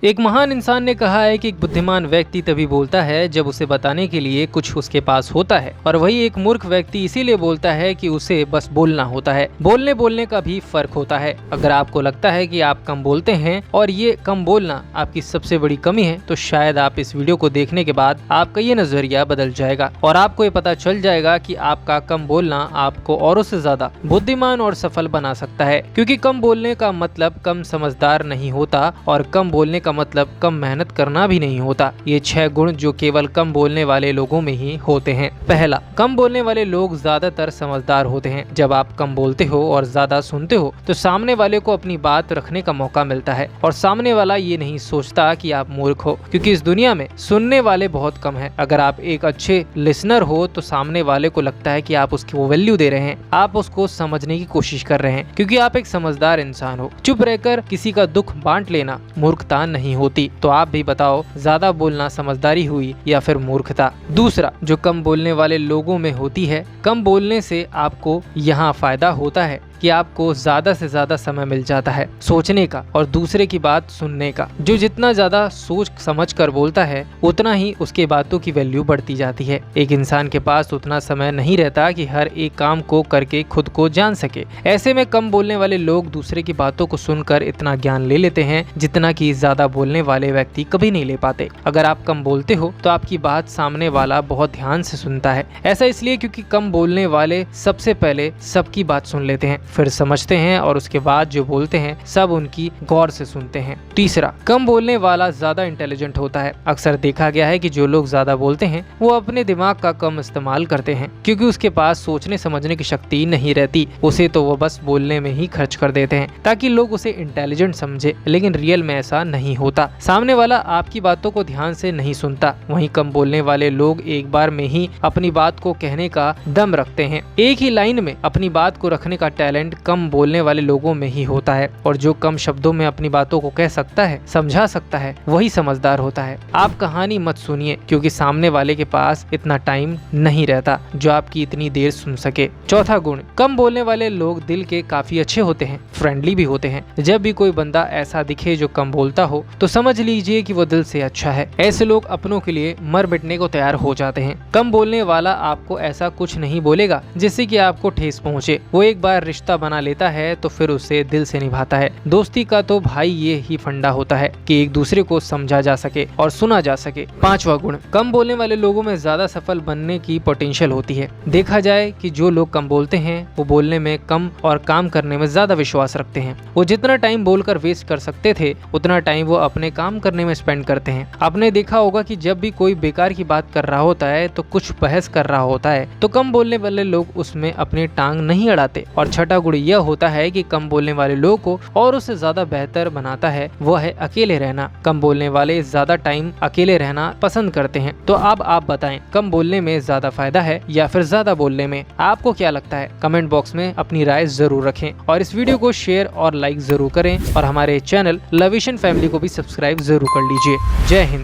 एक महान इंसान ने कहा है कि एक बुद्धिमान व्यक्ति तभी बोलता है जब उसे बताने के लिए कुछ उसके पास होता है, और वही एक मूर्ख व्यक्ति इसीलिए बोलता है कि उसे बस बोलना होता है। बोलने बोलने का भी फर्क होता है। अगर आपको लगता है कि आप कम बोलते हैं और ये कम बोलना आपकी सबसे बड़ी कमी है, तो शायद आप इस वीडियो को देखने के बाद आपका ये नजरिया बदल जाएगा और आपको ये पता चल जाएगा कि आपका कम बोलना आपको औरों से ज्यादा बुद्धिमान और सफल बना सकता है। क्योंकि कम बोलने का मतलब कम समझदार नहीं होता और कम बोलने का मतलब कम मेहनत करना भी नहीं होता। ये 6 गुण जो केवल कम बोलने वाले लोगों में ही होते हैं। पहला, कम बोलने वाले लोग ज्यादातर समझदार होते हैं। जब आप कम बोलते हो और ज्यादा सुनते हो तो सामने वाले को अपनी बात रखने का मौका मिलता है और सामने वाला ये नहीं सोचता कि आप मूर्ख हो, क्योंकि इस दुनिया में सुनने वाले बहुत कम हैं। अगर आप एक अच्छे लिसनर हो तो सामने वाले को लगता है कि आप उसकी वैल्यू दे रहे हैं, आप उसको समझने की कोशिश कर रहे हैं, क्योंकि आप एक समझदार इंसान हो। चुप रहकर किसी का दुख बांट लेना मूर्खता नहीं होती। तो आप भी बताओ, ज्यादा बोलना समझदारी हुई या फिर मूर्खता? दूसरा, जो कम बोलने वाले लोगों में होती है, कम बोलने से आपको यहाँ फायदा होता है कि आपको ज्यादा से ज्यादा समय मिल जाता है सोचने का और दूसरे की बात सुनने का। जो जितना ज्यादा सोच समझ कर बोलता है उतना ही उसके बातों की वैल्यू बढ़ती जाती है। एक इंसान के पास उतना समय नहीं रहता कि हर एक काम को करके खुद को जान सके। ऐसे में कम बोलने वाले लोग दूसरे की बातों को सुनकर इतना ज्ञान ले लेते हैं जितना कि ज्यादा बोलने वाले व्यक्ति कभी नहीं ले पाते। अगर आप कम बोलते हो तो आपकी बात सामने वाला बहुत ध्यान से सुनता है। ऐसा इसलिए क्योंकि कम बोलने वाले सबसे पहले सबकी बात सुन लेते हैं, फिर समझते हैं और उसके बाद जो बोलते हैं सब उनकी गौर से सुनते हैं। तीसरा, कम बोलने वाला ज्यादा इंटेलिजेंट होता है। अक्सर देखा गया है कि जो लोग ज्यादा बोलते हैं वो अपने दिमाग का कम इस्तेमाल करते हैं, क्योंकि उसके पास सोचने समझने की शक्ति नहीं रहती। उसे तो वो बस बोलने में ही खर्च कर देते हैं ताकि लोग उसे इंटेलिजेंट समझे, लेकिन रियल में ऐसा नहीं होता। सामने वाला आपकी बातों को ध्यान से नहीं सुनता। वहीं कम बोलने वाले लोग एक बार में ही अपनी बात को कहने का दम रखते हैं। एक ही लाइन में अपनी बात को रखने का टैलेंट कम बोलने वाले लोगों में ही होता है, और जो कम शब्दों में अपनी बातों को कह सकता है, समझा सकता है, वही समझदार होता है। आप कहानी मत सुनिए, क्योंकि सामने वाले के पास इतना टाइम नहीं रहता जो आपकी इतनी देर सुन सके। चौथा गुण, कम बोलने वाले लोग दिल के काफी अच्छे होते हैं, फ्रेंडली भी होते हैं। जब भी कोई बंदा ऐसा दिखे जो कम बोलता हो तो समझ लीजिए कि वो दिल से अच्छा है। ऐसे लोग अपनों के लिए मर मिटने को तैयार हो जाते हैं। कम बोलने वाला आपको ऐसा कुछ नहीं बोलेगा जिससे कि आपको ठेस पहुंचे। वो एक बार रिश्ता बना लेता है तो फिर उसे दिल से निभाता है। दोस्ती का तो भाई ये ही फंडा होता है कि एक दूसरे को समझा जा सके और सुना जा सके। पांचवा गुण, कम बोलने वाले लोगों में ज्यादा सफल बनने की पोटेंशियल होती है। देखा जाए कि जो लोग कम बोलते हैं वो बोलने में कम और काम करने में ज्यादा विश्वास रखते हैं। वो जितना टाइम बोलकर वेस्ट कर सकते थे उतना टाइम वो अपने काम करने में स्पेंड करते हैं। आपने देखा होगा कि जब भी कोई बेकार की बात कर रहा होता है तो कुछ बहस कर रहा होता है तो कम बोलने वाले लोग उसमें अपनी टांग नहीं अड़ाते। और छठा गुण यह होता है कि कम बोलने वाले लोगों को और उससे ज्यादा बेहतर बनाता है वो है अकेले रहना। कम बोलने वाले ज्यादा टाइम अकेले रहना पसंद करते हैं। तो अब आप बताएं, कम बोलने में ज्यादा फायदा है या फिर ज्यादा बोलने में? आपको क्या लगता है? कमेंट बॉक्स में अपनी राय जरूर रखें और इस वीडियो को शेयर और लाइक जरूर करें और हमारे चैनल लविशन फैमिली को भी सब्सक्राइब जरूर कर लीजिए। जय हिंद।